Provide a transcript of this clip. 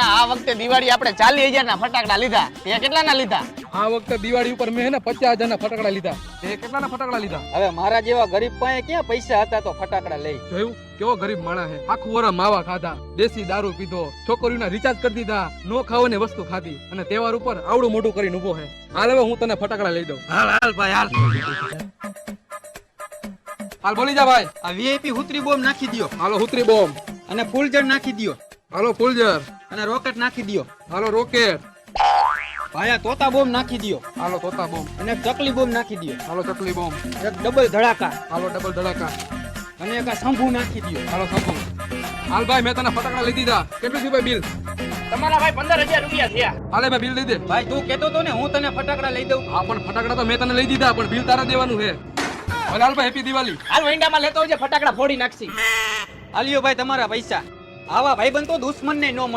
આ વખતે દિવાળી આપણે 40,000 ના ફટાકડા લીધા. તે કેટલાના લીધા? આ વખતે દિવાળી ઉપર મેં 50,000 ના ફટાકડા લીધા. તે કેટલાના ફટાકડા લીધા? હવે મારા જેવા ગરીબ પાસે ક્યાં પૈસા હતા તો ફટાકડા લઈ. જોયું કેવો ગરીબ માણસ હે. આખું વરસ માવા ખાધા, દેશી દારૂ પીધો, છોકરીઓના રિચાર્જ કરી દીધા, નો ખાવાની વસ્તુ ખાધી અને તહેવાર ઉપર આવડું મોટું કરીને ઉભો હે. હાલ હવે હું તને ફટાકડા લઈ દઉં. હાલ ભાઈ હાલ. હાલ બોલી જા ભાઈ. આ વીઆઈપી હુતરી બોમ્બ નાખી દિયો હાલો હુતરી બોમ્બ, અને ફૂલઝર નાખી દિયો હાલો ફૂલઝર, અને રોકેટ નાખી દિયો. હાલો રોકેટ, ભાઈ આ તોતા બોમ્બ નાખી દિયો હાલો તોતા બોમ્બ, અને એક ચકલી બોમ્બ નાખી દિયો. હાલો ચકલી બોમ્બ, એક ડબલ ધડાકા હાલો ડબલ ધડાકા, અને એક આ શંભુ નાખી દિયો. હાલો સંપુ. હાલ ભાઈ મેં તને ફટાકડા લઈ દીધા. કેટલું થયું ભાઈ બિલ? તમારા ભાઈ 15,000 રૂપિયા થયા. હાલે ભાઈ બિલ દઈ દે. ભાઈ તું કેતો તો ને હું તને ફટાકડા લઈ દઉં. હા પણ ફટાકડા તો મેં તને લઈ દીધા, પણ બિલ તારે દેવાનું છે. હાલ ભાઈ હેપી દિવાળી. હાલ વૈંડામાં લેતો આવજે, ફટાકડા ફોડી નાખશી. આલિયો ભાઈ તમારા પૈસા. આવા ભાઈબંધ તો દુશ્મન ને ન મળે.